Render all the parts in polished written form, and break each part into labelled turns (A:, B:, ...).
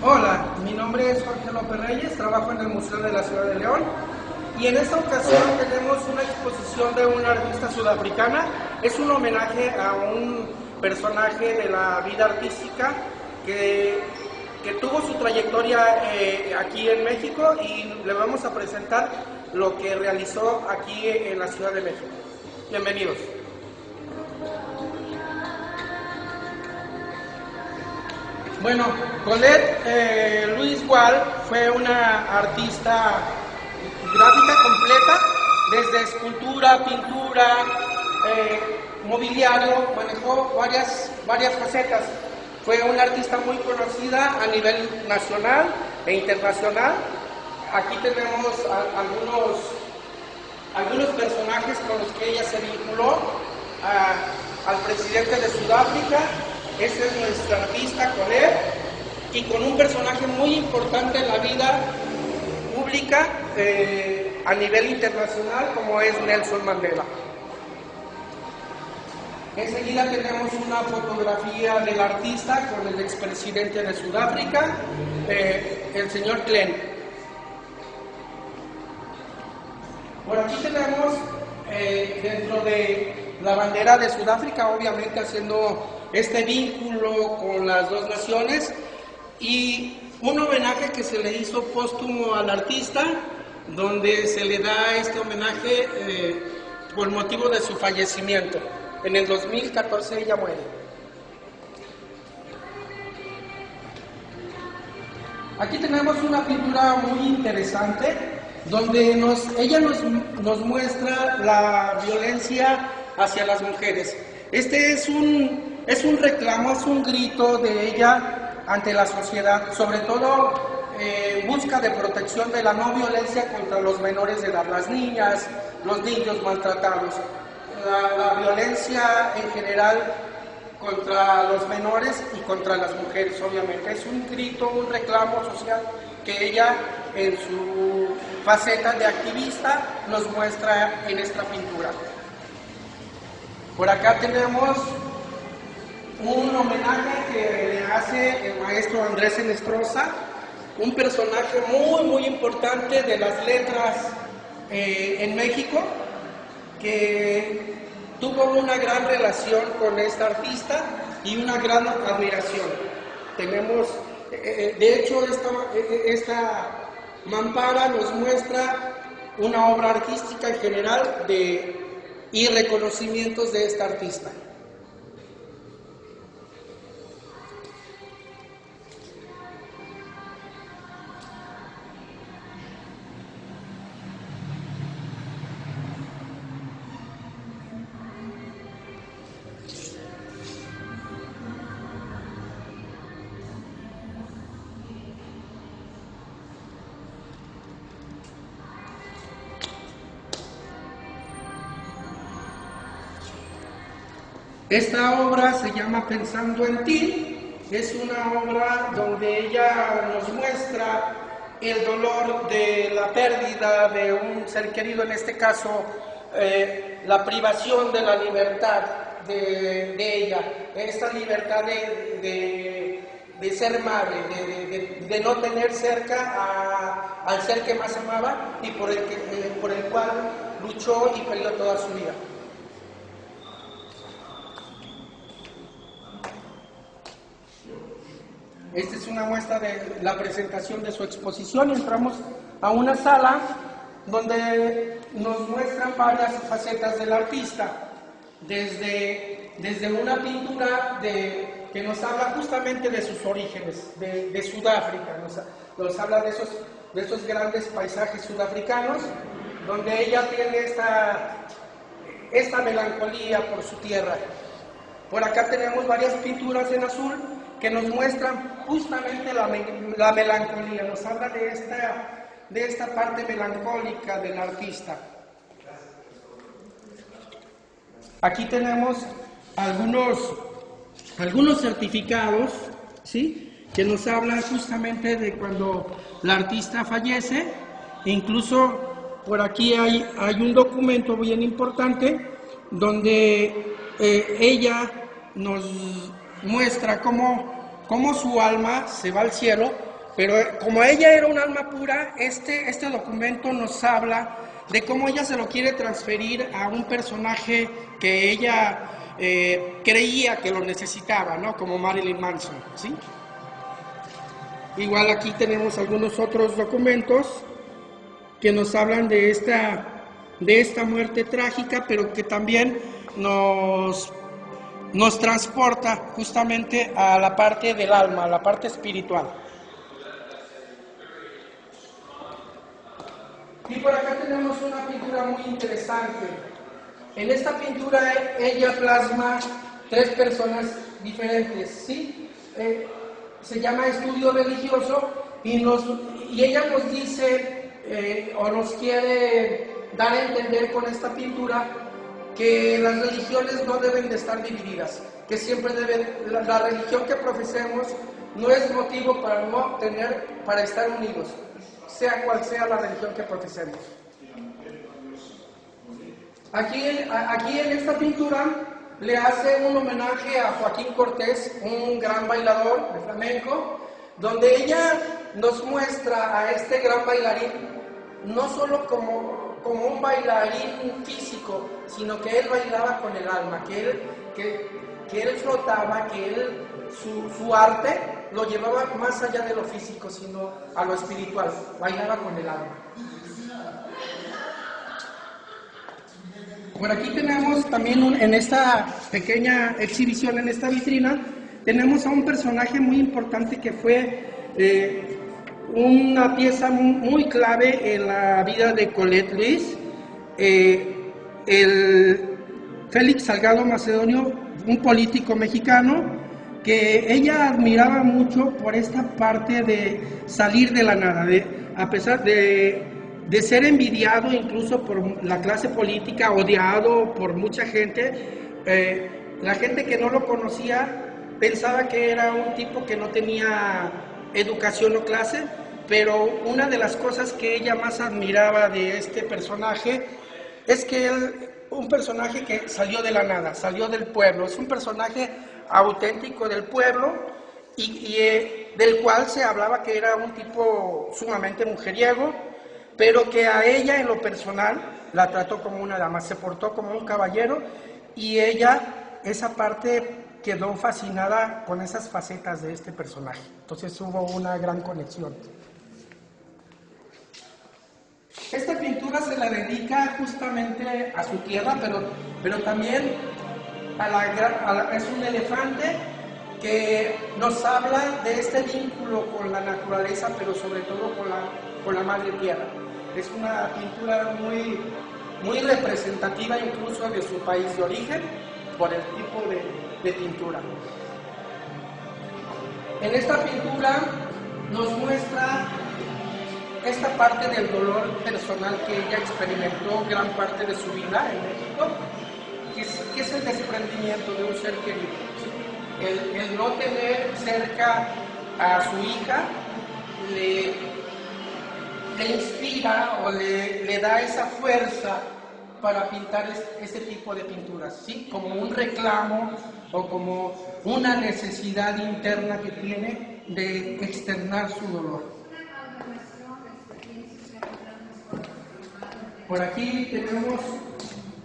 A: Hola, mi nombre es Jorge López Reyes, trabajo en el Museo de la Ciudad de León y en esta ocasión tenemos una exposición de una artista sudafricana. Es un homenaje a un personaje de la vida artística que tuvo su trayectoria aquí en México y le vamos a presentar lo que realizó aquí en la Ciudad de México. Bienvenidos. Bueno, Colette Luis Gual fue una artista gráfica completa, desde escultura, pintura, mobiliario, manejó varias facetas. Fue una artista muy conocida a nivel nacional e internacional. Aquí tenemos algunos personajes con los que ella se vinculó, al presidente de Sudáfrica. Esta es nuestra artista Colette, y con un personaje muy importante en la vida pública a nivel internacional, como es Nelson Mandela. Enseguida tenemos una fotografía del artista con el expresidente de Sudáfrica, el señor Glenn. Por aquí tenemos dentro de la bandera de Sudáfrica, obviamente haciendo este vínculo con las dos naciones, y un homenaje que se le hizo póstumo al artista, donde se le da este homenaje por motivo de su fallecimiento. En el 2014 ella muere. Aquí tenemos una pintura muy interesante, donde ella nos muestra la violencia hacia las mujeres. Este es un reclamo, es un grito de ella ante la sociedad, sobre todo busca de protección de la no violencia contra los menores de edad, las niñas, los niños maltratados, la violencia en general contra los menores y contra las mujeres, obviamente. Es un grito, un reclamo social que ella, en su faceta de activista, nos muestra en esta pintura. Por acá tenemos un homenaje que le hace el maestro Andrés Enestrosa, un personaje muy importante de las letras en México, que tuvo una gran relación con esta artista y una gran admiración. Tenemos, de hecho, esta mampara nos muestra una obra artística en general y reconocimientos de esta artista. Esta obra se llama Pensando en ti. Es una obra donde ella nos muestra el dolor de la pérdida de un ser querido, en este caso la privación de la libertad de ella, esta libertad de ser madre, de no tener cerca al ser que más amaba y por el cual luchó y peleó toda su vida. Esta es una muestra de la presentación de su exposición. Entramos a una sala donde nos muestran varias facetas del artista, desde una pintura que nos habla justamente de sus orígenes, de Sudáfrica, nos habla de esos grandes paisajes sudafricanos, donde ella tiene esta melancolía por su tierra. Por acá tenemos varias pinturas en azul que nos muestran justamente la melancolía, nos habla de esta parte melancólica del artista. Aquí tenemos algunos certificados, ¿sí?, que nos hablan justamente de cuando la artista fallece. Incluso por aquí hay un documento bien importante donde ella nos muestra cómo su alma se va al cielo Pero como ella era un alma pura, este documento nos habla de cómo ella se lo quiere transferir a un personaje que ella creía que lo necesitaba, ¿no? Como Marilyn Manson, ¿sí? Igual aquí tenemos algunos otros documentos que nos hablan de esta muerte trágica, pero que también nos transporta justamente a la parte del alma, a la parte espiritual. Y por acá tenemos una pintura muy interesante. En esta pintura ella plasma 3 personas diferentes, ¿sí? Se llama Estudio Religioso y ella nos dice o nos quiere dar a entender con esta pintura que las religiones no deben de estar divididas, que siempre la religión que profesemos no es motivo para estar unidos, sea cual sea la religión que profesemos. Aquí en esta pintura le hace un homenaje a Joaquín Cortés, un gran bailador de flamenco, donde ella nos muestra a este gran bailarín no solo como un bailarín físico, sino que él bailaba con el alma, que él flotaba, que su arte lo llevaba más allá de lo físico, sino a lo espiritual, bailaba con el alma. Por aquí tenemos también en esta pequeña exhibición, en esta vitrina, tenemos a un personaje muy importante que fue una pieza muy clave en la vida de Colette Luis, el Félix Salgado Macedonio, un político mexicano que ella admiraba mucho por esta parte de salir de la nada, a pesar de ser envidiado incluso por la clase política, odiado por mucha gente. La gente que no lo conocía pensaba que era un tipo que no tenía educación o clase, pero una de las cosas que ella más admiraba de este personaje es que un personaje que salió de la nada, salió del pueblo, es un personaje auténtico del pueblo y del cual se hablaba que era un tipo sumamente mujeriego, pero que a ella en lo personal la trató como una dama, se portó como un caballero y ella, esa parte quedó fascinada con esas facetas de este personaje. Entonces hubo una gran conexión. Esta pintura se la dedica justamente a su tierra, pero también es un elefante que nos habla de este vínculo con la naturaleza, pero sobre todo con la madre tierra. Es una pintura muy representativa incluso de su país de origen, por el tipo de pintura. En esta pintura nos muestra esta parte del dolor personal que ella experimentó gran parte de su vida en México, que es el desprendimiento de un ser querido. El no tener cerca a su hija le inspira o le da esa fuerza para pintar este tipo de pinturas, ¿sí? Como un reclamo o como una necesidad interna que tiene de externar su dolor. Por aquí tenemos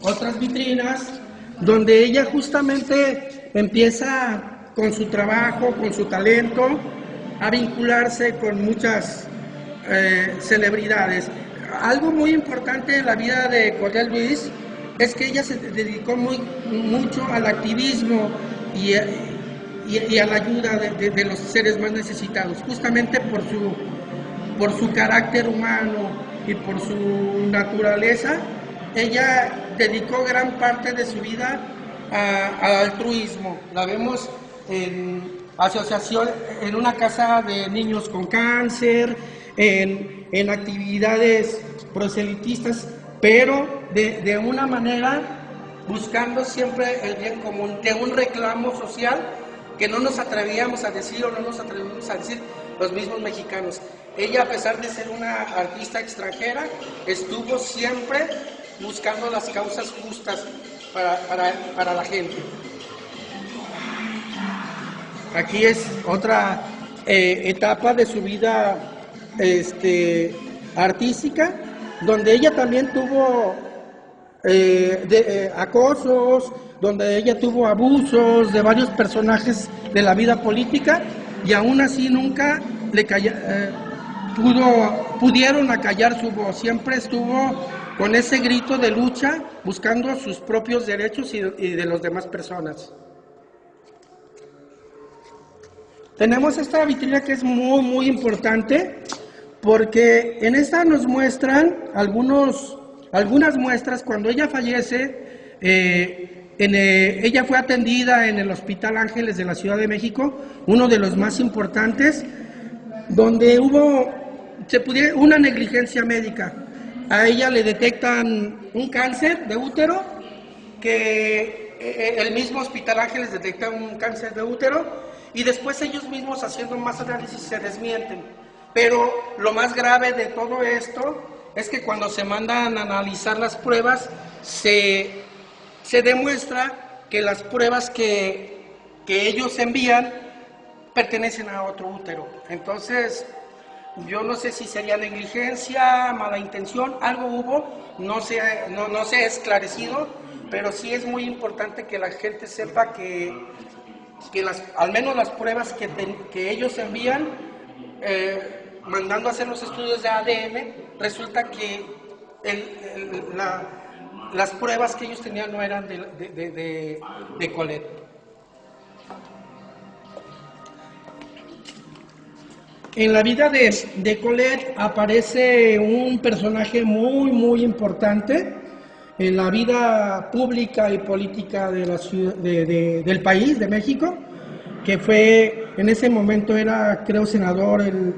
A: otras vitrinas donde ella justamente empieza con su trabajo, con su talento, a vincularse con muchas celebridades. Algo muy importante en la vida de Colette Luis es que ella se dedicó mucho al activismo y a la ayuda de los seres más necesitados, justamente por su carácter humano y por su naturaleza. Ella dedicó gran parte de su vida al altruismo. La vemos en asociación, en una casa de niños con cáncer, en actividades proselitistas, pero de una manera buscando siempre el bien común, de un reclamo social que no nos atrevíamos a decir o no nos atrevimos a decir los mismos mexicanos. Ella, a pesar de ser una artista extranjera, estuvo siempre buscando las causas justas para la gente. Aquí es otra etapa de su vida artística, donde ella también tuvo acosos, donde ella tuvo abusos de varios personajes de la vida política, y aún así nunca le pudieron acallar su voz. Siempre estuvo con ese grito de lucha, buscando sus propios derechos y de las demás personas. Tenemos esta vitrina que es muy, muy importante, porque en esta nos muestran algunas muestras. Cuando ella fallece, ella fue atendida en el Hospital Ángeles de la Ciudad de México, uno de los más importantes, donde hubo una negligencia médica. A ella le detectan un cáncer de útero, que el mismo Hospital Ángeles detecta un cáncer de útero, y después ellos mismos, haciendo más análisis, se desmienten. Pero lo más grave de todo esto es que cuando se mandan a analizar las pruebas, se demuestra que las pruebas que ellos envían pertenecen a otro útero. Entonces, yo no sé si sería negligencia, mala intención, algo hubo, no se ha esclarecido, pero sí es muy importante que la gente sepa que al menos las pruebas que ellos envían, mandando a hacer los estudios de ADN, resulta que las pruebas que ellos tenían no eran de Colette. En la vida de Colette aparece un personaje muy, muy importante en la vida pública y política de la ciudad, del país, de México, que fue, en ese momento era, creo, senador, el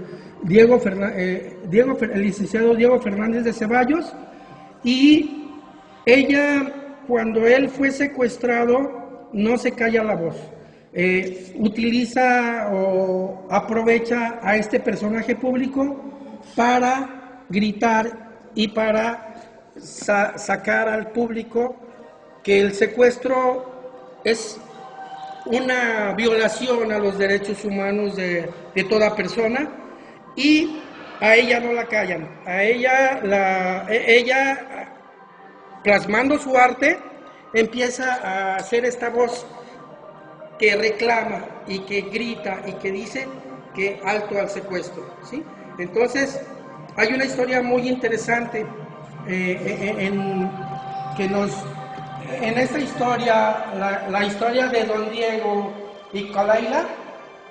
A: licenciado Diego Fernández de Ceballos, y ella, cuando él fue secuestrado, no se calla la voz. Utiliza o aprovecha a este personaje público para gritar y para sacar al público que el secuestro es una violación a los derechos humanos de toda persona, y a ella no la callan. A ella, plasmando su arte, empieza a hacer esta voz que reclama y que grita y que dice que alto al secuestro, ¿sí? Entonces, hay una historia muy interesante en esta historia, la historia de Don Diego y Colaila,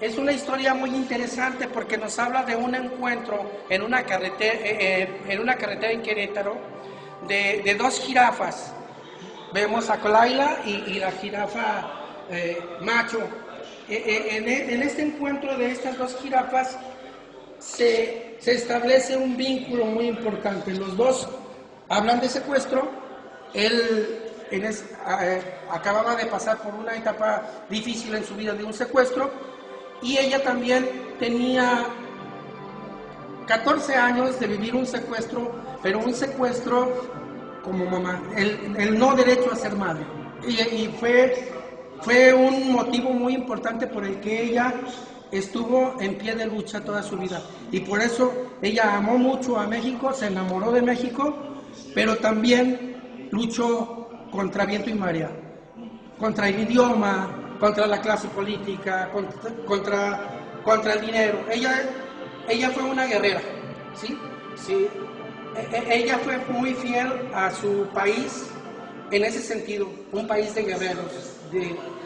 A: es una historia muy interesante porque nos habla de un encuentro en una carretera en Querétaro de dos jirafas. Vemos a Colaila y la jirafa macho. En este encuentro de estas dos jirafas se establece un vínculo muy importante. Los dos hablan de secuestro. Él acababa de pasar por una etapa difícil en su vida de un secuestro, y ella también tenía 14 años de vivir un secuestro, pero un secuestro como mamá, el no derecho a ser madre. Y fue un motivo muy importante por el que ella estuvo en pie de lucha toda su vida. Y por eso ella amó mucho a México, se enamoró de México, pero también luchó contra viento y marea, contra el idioma, contra la clase política, contra el dinero. Ella fue una guerrera, ¿sí? Sí. Ella fue muy fiel a su país en ese sentido, un país de guerreros,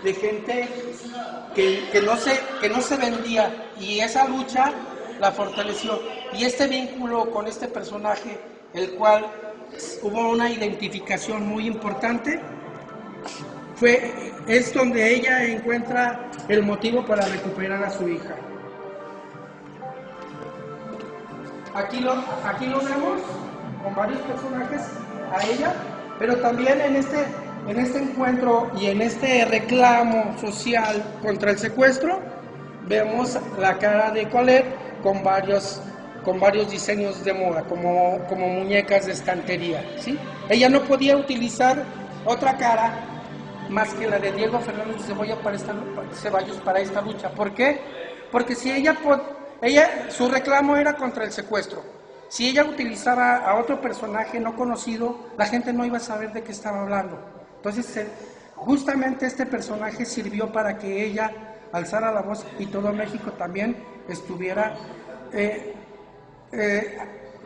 A: de gente que no se vendía, y esa lucha la fortaleció. Y este vínculo con este personaje, el cual hubo una identificación muy importante, es donde ella encuentra el motivo para recuperar a su hija. Aquí lo vemos con varios personajes, a ella, pero también en este encuentro y en este reclamo social contra el secuestro, vemos la cara de Colette con varios diseños de moda, como muñecas de estantería, ¿sí? Ella no podía utilizar otra cara más que la de Diego Fernández de Ceballos para esta lucha. ¿Por qué? Porque si su reclamo era contra el secuestro. Si ella utilizaba a otro personaje no conocido, la gente no iba a saber de qué estaba hablando. Entonces, justamente este personaje sirvió para que ella alzara la voz y todo México también estuviera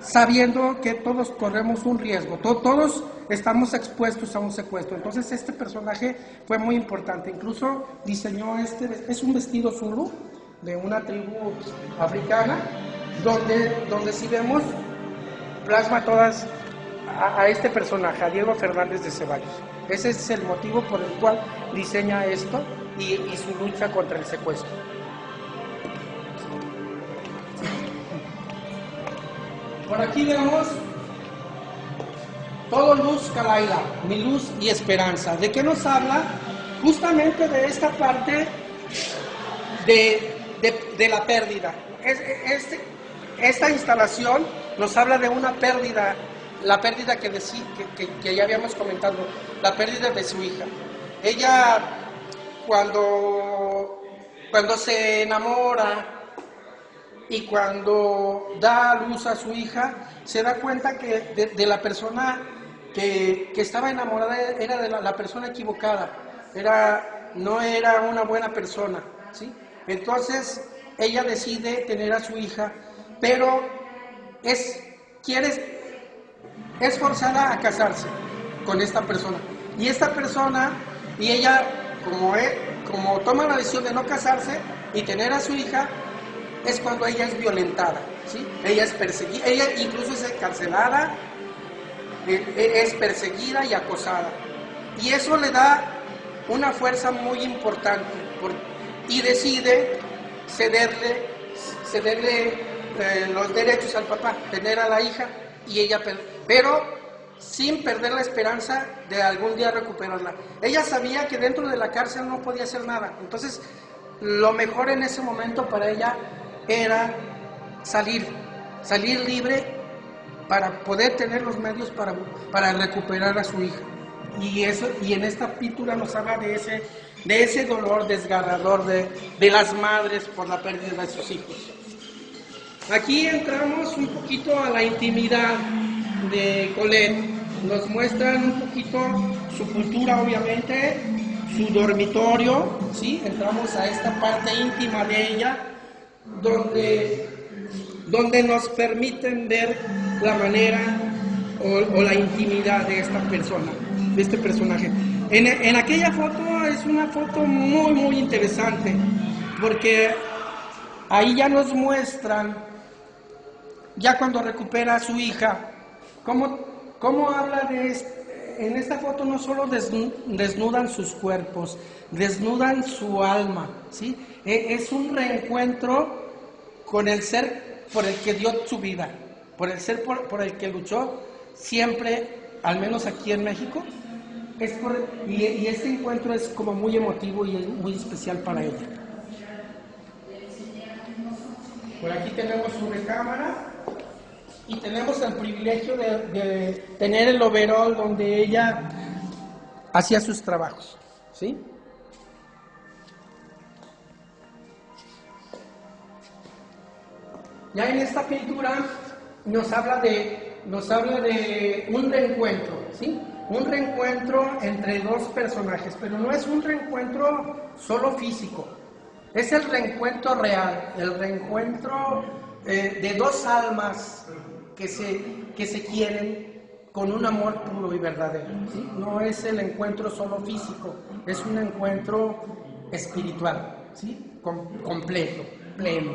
A: sabiendo que todos corremos un riesgo, todos estamos expuestos a un secuestro. Entonces este personaje fue muy importante, incluso diseñó es un vestido zulu de una tribu africana, donde si vemos, plasma todas a este personaje, a Diego Fernández de Ceballos. Ese es el motivo por el cual diseña esto y su lucha contra el secuestro. Por aquí vemos todo luz Calaila, mi luz y esperanza. ¿De qué nos habla? Justamente de esta parte de la pérdida. Esta instalación nos habla de una pérdida, la pérdida que ya habíamos comentado, la pérdida de su hija. Ella, cuando se enamora y cuando da a luz a su hija, se da cuenta que de la persona que estaba enamorada era de la persona equivocada, no era una buena persona, ¿sí? Entonces ella decide tener a su hija, pero es forzada a casarse con esta persona. Y esta persona, y ella, como toma la decisión de no casarse y tener a su hija, es cuando ella es violentada, ¿sí? Ella es perseguida, ella incluso es encarcelada, es perseguida y acosada. Y eso le da una fuerza muy importante y decide cederle los derechos al papá, tener a la hija, y ella, pero sin perder la esperanza de algún día recuperarla. Ella sabía que dentro de la cárcel no podía hacer nada, entonces lo mejor en ese momento para ella era salir libre para poder tener los medios para recuperar a su hija. Y en esta pintura nos habla de ese dolor desgarrador de las madres por la pérdida de sus hijos. Aquí entramos un poquito a la intimidad de Colette. Nos muestran un poquito su cultura, obviamente, su dormitorio, ¿sí? Entramos a esta parte íntima de ella, donde nos permiten ver la manera o la intimidad de esta persona, de este personaje. En aquella foto es una foto muy, muy interesante, porque ahí ya nos muestran, ya cuando recupera a su hija, cómo habla de esto. En esta foto no solo desnudan sus cuerpos, desnudan su alma, ¿sí? Es un reencuentro con el ser por el que dio su vida, por el ser por el que luchó siempre, al menos aquí en México. Y este encuentro es como muy emotivo y es muy especial para ella. Por aquí tenemos su recámara. Y tenemos el privilegio de tener el overol donde ella hacía sus trabajos, ¿sí? Ya en esta pintura nos habla de un reencuentro, ¿sí? Un reencuentro entre dos personajes, pero no es un reencuentro solo físico, es el reencuentro real, el reencuentro de dos almas que se quieren con un amor puro y verdadero, ¿sí? No es el encuentro solo físico, es un encuentro espiritual, ¿sí? Completo, pleno.